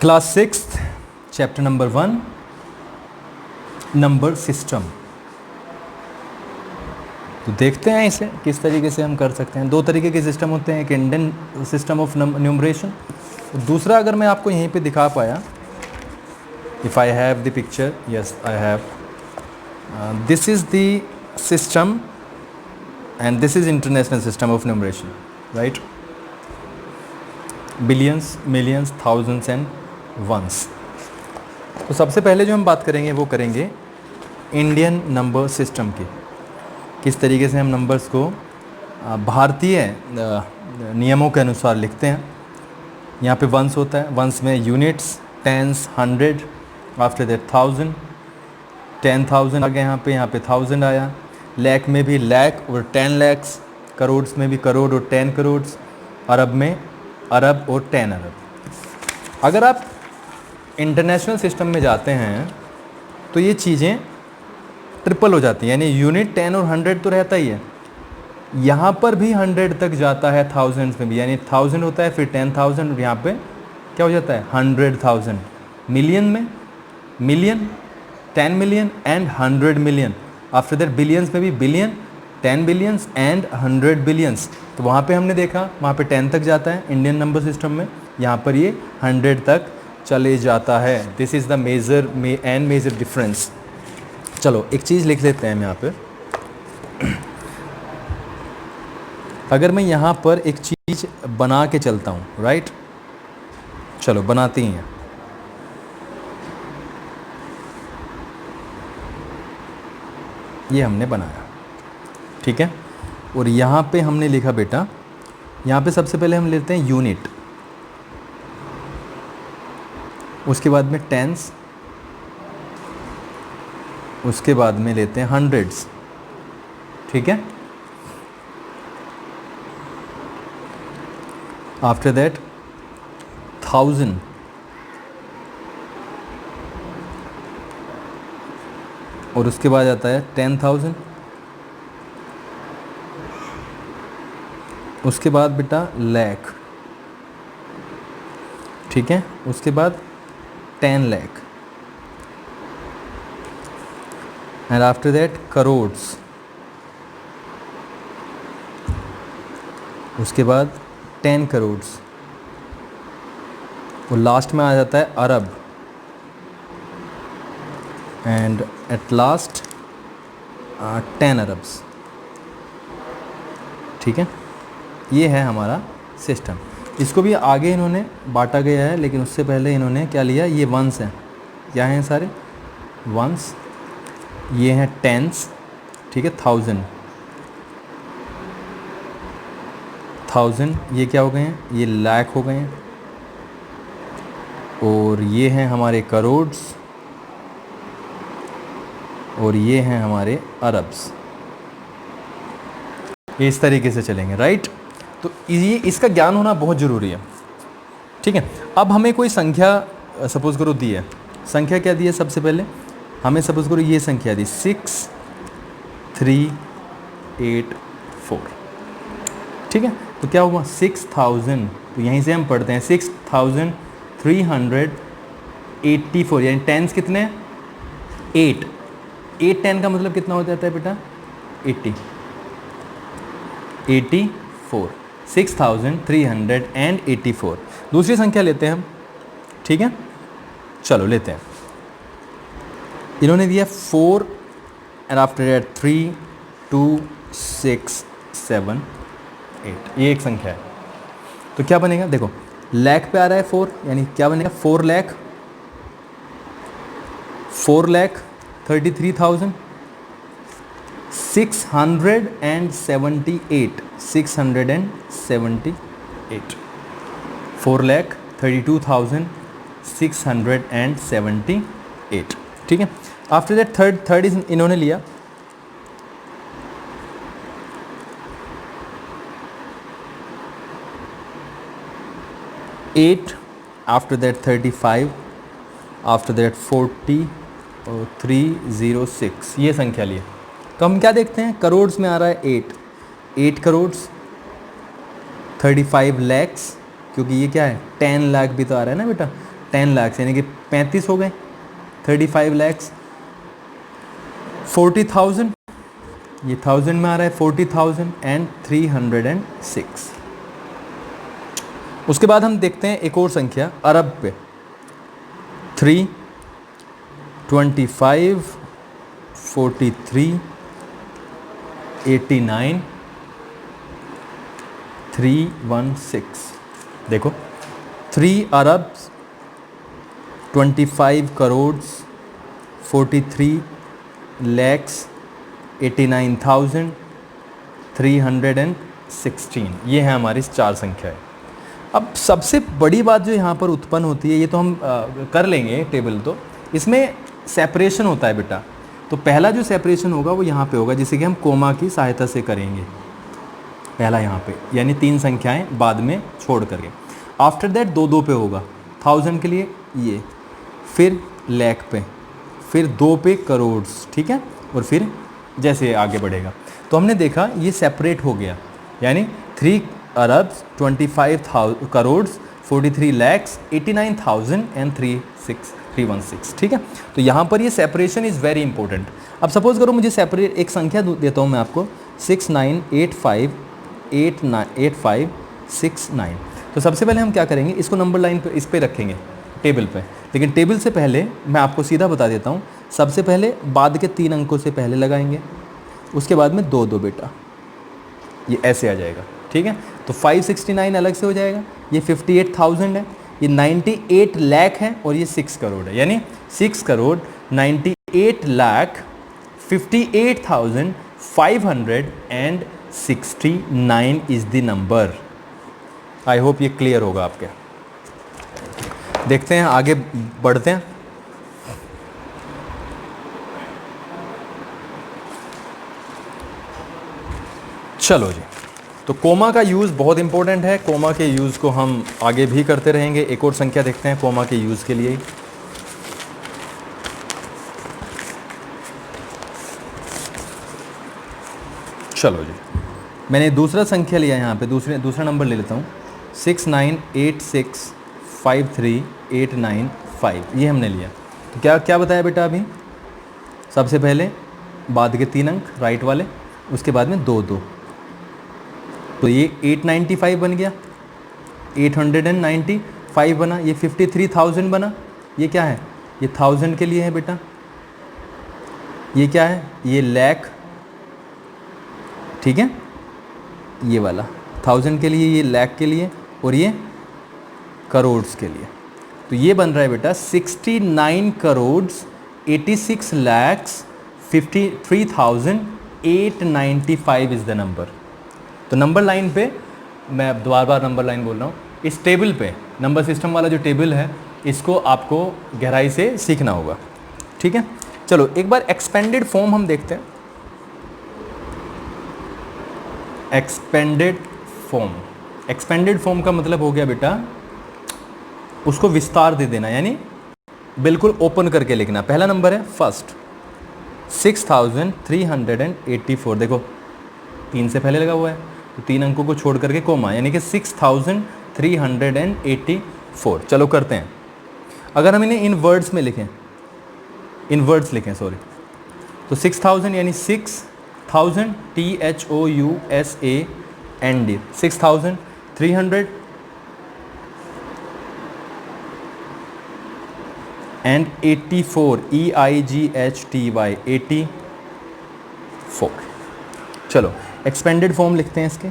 Class 6 chapter number 1 number system. तो देखते हैं इसे किस तरीके से हम कर सकते हैं। दो तरीके के सिस्टम होते हैं, एक इंडियन सिस्टम ऑफ न्यूमरेशन, दूसरा अगर मैं आपको यहीं पे दिखा पाया, if I have the picture, yes I have, this is the system and this is international system of numeration, right. Billions, millions, thousands and ones. तो सबसे पहले जो हम बात करेंगे वो करेंगे इंडियन नंबर सिस्टम की, किस तरीके से हम नंबर्स को भारतीय नियमों के अनुसार लिखते हैं। यहाँ पे वंस होता है, वंस में यूनिट्स, टेंस, 100, आफ्टर दैट 1000, 10,000 आ गया यहाँ पे 1000 आया। लैख में भी लैख और 10 लैक्स, करोड्स में भी करोड़ और 10 करोड़, अरब में अरब और 10 अरब। अगर आप इंटरनेशनल सिस्टम में जाते हैं तो ये चीज़ें ट्रिपल हो जाती हैं, यानी यूनिट 10 और 100 तो रहता ही है, यहाँ पर भी 100 तक जाता है, थाउजेंड्स में भी, यानी 1000 होता है, फिर 10,000 और यहाँ पे क्या हो जाता है 100,000। मिलियन में million, 10 million and 100 million, after that billions में भी बिलियन, 10 बिलियंस एंड 100 बिलियंस। तो वहाँ पे हमने देखा वहाँ पे 10 तक जाता है इंडियन नंबर सिस्टम में, यहाँ पर ये 100 तक चले जाता है। This is the major and major difference. चलो एक चीज़ लिख लेते हैं हम यहाँ पे। अगर मैं यहाँ पर एक चीज़ बना के चलता हूँ, राइट, चलो बनाते ही हैं। ये हमने बनाया, ठीक है, और यहाँ पे हमने लिखा बेटा, यहाँ पे सबसे पहले हम लेते हैं यूनिट, उसके बाद में टेंस, उसके बाद में लेते हैं हंड्रेड्स, ठीक है। आफ्टर दैट 1000, और उसके बाद आता है 10,000, उसके बाद बेटा लैख, ठीक है, उसके बाद 10 lakh, and after that crores, उसके बाद 10 करोड्स, और लास्ट में आ जाता है अरब, एंड एट लास्ट 10 अरब्स, ठीक है। ये है हमारा सिस्टम। इसको भी आगे इन्होंने बांटा गया है, लेकिन उससे पहले इन्होंने क्या लिया, ये वंस हैं, क्या हैं सारे वंस, ये हैं टेंस, ठीक है, 1000, ये क्या हो गए हैं, ये लाख हो गए हैं, और ये हैं हमारे करोड्स, और ये हैं हमारे अरब्स। इस तरीके से चलेंगे, राइट। तो ये इसका ज्ञान होना बहुत ज़रूरी है, ठीक है। अब हमें कोई संख्या सपोज़ करो दी है, संख्या क्या दी है, सबसे पहले हमें सपोज़ करो ये संख्या दी 6384, ठीक है। तो क्या हुआ 6000, तो यहीं से हम पढ़ते हैं 6384, यानी टेंस कितने, 8 10 का मतलब कितना हो जाता है बेटा 84, 6384। दूसरी संख्या लेते हैं हम, ठीक है, चलो लेते हैं। इन्होंने दिया 4 एंड आफ्टर दैट 3 2 6 7 8, ये एक संख्या है। तो क्या बनेगा, देखो लाख पे आ रहा है 4, यानी क्या बनेगा 4 लाख, 4,33,000, 678, 4,32,678, ठीक है। आफ्टर दैट थर्ड इन्होंने लिया 8, आफ्टर दैट 35, आफ्टर दैट 40 और 306, ये संख्या लिए। तो हम क्या देखते हैं, करोड्स में आ रहा है 8 करोड्स, 35 लैक्स, क्योंकि ये क्या है 10 लाख भी तो आ रहा है ना बेटा, 10 लाख यानी कि 35 हो गए, 35 लैक्स। 40,000, ये 1000 में आ रहा है, 40,306। उसके बाद हम देखते हैं एक और संख्या अरब पे, 3, 25, 43, 89, 316। देखो 3 अरब 25 करोड़ 43 लैक्स 89,316, ये है हमारी 4 संख्या है। अब सबसे बड़ी बात जो यहाँ पर उत्पन्न होती है, ये तो हम कर लेंगे टेबल, तो इसमें सेपरेशन होता है बेटा। तो पहला जो सेपरेशन होगा वो यहाँ पे होगा, जिसे कि हम कोमा की सहायता से करेंगे। पहला यहाँ पे, यानी 3 संख्याएं बाद में छोड़ करके। आफ्टर दैट 2-2 पे होगा, 1000 के लिए ये, फिर लैख पे, फिर 2 पे करोड़, ठीक है, और फिर जैसे आगे बढ़ेगा। तो हमने देखा ये सेपरेट हो गया, यानी 3 अरब 25 करोड़ 43 लैक्स 89,316, ठीक है। तो यहाँ पर ये सेपरेशन इज़ वेरी इंपॉर्टेंट। अब सपोज करो मुझे सेपरेट एक संख्या देता हूँ मैं आपको, 6985898569। तो सबसे पहले हम क्या करेंगे, इसको नंबर लाइन पे, इस पे रखेंगे टेबल पे। लेकिन टेबल से पहले मैं आपको सीधा बता देता हूँ, सबसे पहले बाद के 3 अंकों से पहले लगाएंगे, उसके बाद में 2-2 बेटा, ये ऐसे आ जाएगा, ठीक है। तो 569 अलग से हो जाएगा, ये 58,000 है, ये 98 लाख है, और ये 6 करोड़ है, यानी 6 crore 98 lakh 58,569 is the number. I hope ये क्लियर होगा आपके। देखते हैं आगे बढ़ते हैं। चलो जी, तो कोमा का यूज़ बहुत इंपॉर्टेंट है। कोमा के यूज़ को हम आगे भी करते रहेंगे। एक और संख्या देखते हैं कोमा के यूज़ के लिए। चलो जी, मैंने दूसरा संख्या लिया यहाँ पे, दूसरा नंबर ले लेता हूँ, 6986538895, ये हमने लिया। तो क्या क्या बताया बेटा अभी, सबसे पहले बाद के 3 अंक राइट वाले, उसके बाद में 2-2, तो ये 895 बन गया, 895 बना, ये 53,000 बना। ये क्या है, ये 1000 के लिए है बेटा, ये क्या है, ये लैख, ठीक है, ये वाला 1000 के लिए, ये लैख के लिए, और ये करोड़ के लिए। तो ये बन रहा है बेटा 69 crore 86 lakhs 53,895 is the number. तो नंबर लाइन पे, मैं बार नंबर लाइन बोल रहा हूँ, इस टेबल पे, नंबर सिस्टम वाला जो टेबल है, इसको आपको गहराई से सीखना होगा, ठीक है। चलो एक बार एक्सपेंडेड फॉर्म हम देखते हैं। एक्सपेंडेड फॉर्म का मतलब हो गया बेटा, उसको विस्तार दे देना, यानी बिल्कुल ओपन करके लिखना। पहला नंबर है फर्स्ट 6384, देखो 3 से पहले लगा हुआ है, तो 3 अंकों को छोड़ करके कोमा, यानी कि 6384। चलो करते हैं। अगर हम इन्हें इन वर्ड्स में लिखें, तो 6000 यानी 6000 THOUSAND 6300 and 84 EIGHTY 84। चलो एक्सपेंडेड फॉर्म लिखते हैं इसके।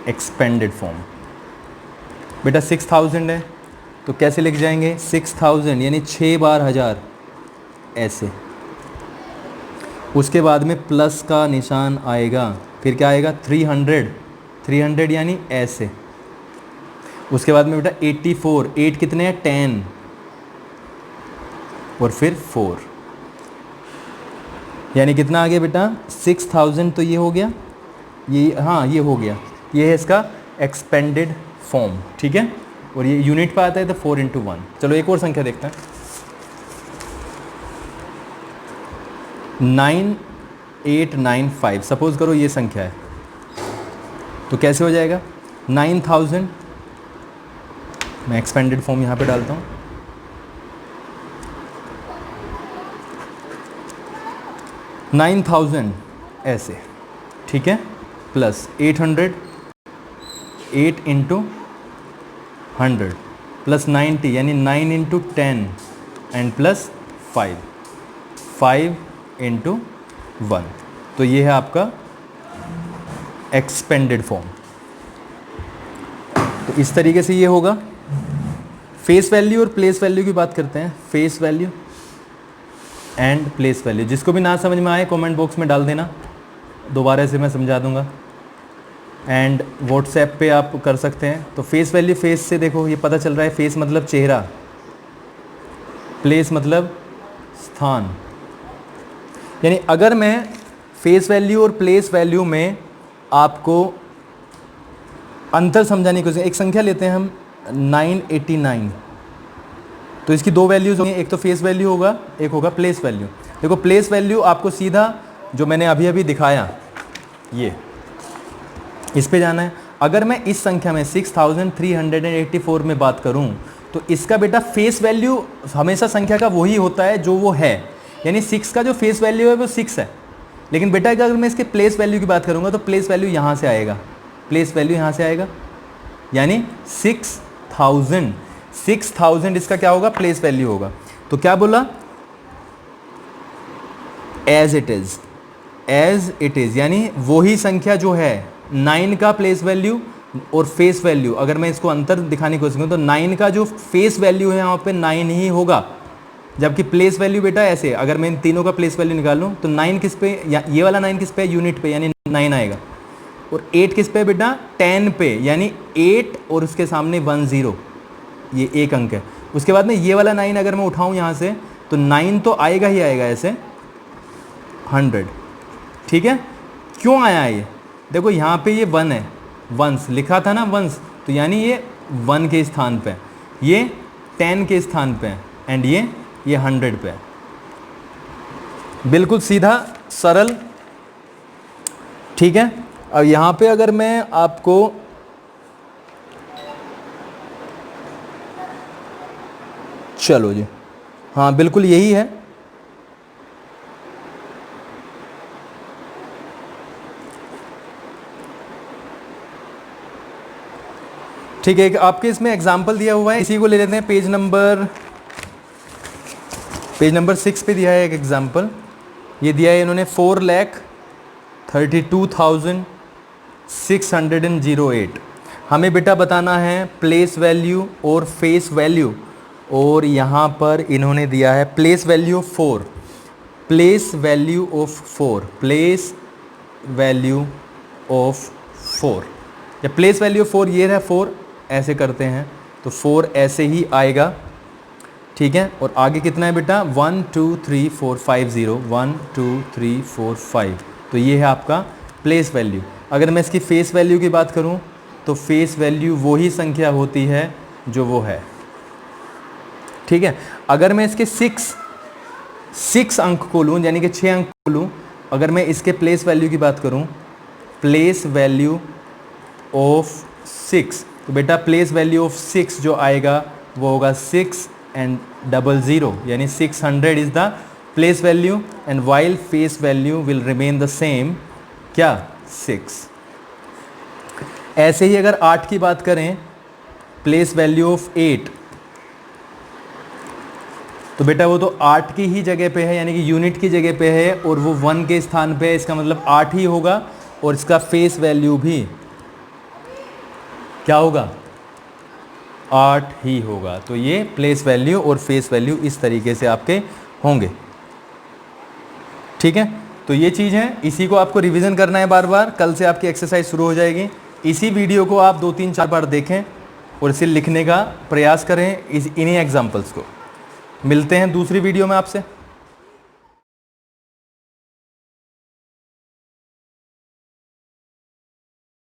एक्सपेंडेड फॉर्म बेटा 6000 है, तो कैसे लिख जाएंगे, 6000 यानी 6 बार 1000 ऐसे, उसके बाद में प्लस का निशान आएगा, फिर क्या आएगा 300 यानी ऐसे, उसके बाद में बेटा 84, 8 कितने हैं 10, और फिर 4, यानी कितना आ गया बेटा 6000। तो ये हो गया, ये हाँ ये हो गया, ये है इसका एक्सपेंडेड फॉर्म, ठीक है। और ये यूनिट पे आता है तो 4 × 1। चलो एक और संख्या देखते हैं, 9895। सपोज करो ये संख्या है, तो कैसे हो जाएगा, 9000, मैं एक्सपेंडेड फॉर्म यहाँ पे डालता हूँ, 9000 ऐसे, ठीक है, प्लस 800, 8 इंटू 100 प्लस 90 यानी 9 इंटू 10 एंड प्लस 5, 5 इंटू 1। तो ये है आपका एक्सपेंडेड फॉर्म। तो इस तरीके से ये होगा। फेस वैल्यू और प्लेस वैल्यू की बात करते हैं। Face value and place value, जिसको भी ना समझ में आए कमेंट बॉक्स में डाल देना, दोबारा से मैं समझा दूंगा। एंड व्हाट्सएप पे आप कर सकते हैं। तो फेस वैल्यू, फेस से देखो ये पता चल रहा है, फेस मतलब चेहरा, प्लेस मतलब स्थान। यानी अगर मैं फेस वैल्यू और प्लेस वैल्यू में आपको अंतर समझाने की कोशिश, एक संख्या लेते हैं हम 989, तो इसकी दो वैल्यूज होंगी, एक तो फेस वैल्यू होगा, एक होगा प्लेस वैल्यू। देखो प्लेस वैल्यू आपको सीधा जो मैंने अभी अभी दिखाया, ये इस पे जाना है। अगर मैं इस संख्या में 6384 में बात करूं तो इसका बेटा फेस वैल्यू हमेशा संख्या का वही होता है जो वो है, यानी 6 का जो फेस वैल्यू है वो 6 है। लेकिन बेटा अगर मैं इसके प्लेस वैल्यू की बात करूंगा तो प्लेस वैल्यू यहाँ से आएगा, प्लेस वैल्यू यहाँ से आएगा, यानी 6000 इसका क्या होगा, प्लेस वैल्यू होगा। तो क्या बोला, as it is, as it is, यानी वही संख्या जो है 9 का प्लेस वैल्यू और फेस वैल्यू, अगर मैं इसको अंतर दिखाने की कोशिश करूँ तो 9 का जो फेस वैल्यू है यहाँ पे 9 ही होगा, जबकि प्लेस वैल्यू बेटा ऐसे, अगर मैं इन तीनों का प्लेस वैल्यू निकाल लूँ तो 9 किस पे, या ये वाला 9 किस पे, यूनिट पे, यानी 9 आएगा, और 8 किस पे बेटा, 10 पे, यानी 8 और उसके सामने 10, ये एक अंक है। उसके बाद में ये वाला 9 अगर मैं उठाऊँ यहाँ से तो 9 तो आएगा ही आएगा ऐसे 100, ठीक है। क्यों आया ये, देखो यहाँ पे ये 1 है, वंस लिखा था ना, वंस, तो यानी ये 1 के स्थान पे, ये 10 के स्थान पे, एंड ये 100 पे। बिल्कुल सीधा सरल, ठीक है। अब यहाँ पे अगर मैं आपको चलो जी, हाँ बिल्कुल यही है। ठीक है, आपके इसमें एग्जाम्पल दिया हुआ है, इसी को ले लेते हैं। पेज नंबर 6 पे दिया है एक एग्जाम्पल, ये दिया है इन्होंने 4,32,608। हमें बेटा बताना है प्लेस वैल्यू और फेस वैल्यू, और यहाँ पर इन्होंने दिया है place value 4, place value of 4, place value of 4, या प्लेस वैल्यू 4, ये है 4, ऐसे करते हैं तो 4 ऐसे ही आएगा, ठीक है। और आगे कितना है बेटा, 1 2 3 4 5 0, 1 2 3 4 5, तो ये है आपका प्लेस वैल्यू। अगर मैं इसकी फेस वैल्यू की बात करूं तो फेस वैल्यू वही संख्या होती है जो वो है, ठीक है। अगर मैं इसके 6 अंक को लूँ, यानी कि 6 अंक को लूँ, अगर मैं इसके प्लेस वैल्यू की बात करूँ, प्लेस वैल्यू ऑफ 6, तो बेटा प्लेस वैल्यू ऑफ 6 जो आएगा वो होगा 6 and 00, यानी 600 is the place value, and while face value will remain the same, क्या, 6। ऐसे ही अगर 8 की बात करें, प्लेस वैल्यू ऑफ 8, तो बेटा वो तो 8 की ही जगह पे है, यानी कि यूनिट की जगह पे है, और वो 1 के स्थान पे है, इसका मतलब 8 ही होगा, और इसका फेस वैल्यू भी क्या होगा, 8 ही होगा। तो ये प्लेस वैल्यू और फेस वैल्यू इस तरीके से आपके होंगे, ठीक है। तो ये चीज़ है, इसी को आपको रिवीजन करना है बार बार। कल से आपकी एक्सरसाइज शुरू हो जाएगी। इसी वीडियो को आप 2 3 4 बार देखें और इसे लिखने का प्रयास करें, इन्हीं एग्जाम्पल्स को। मिलते हैं दूसरी वीडियो में आपसे।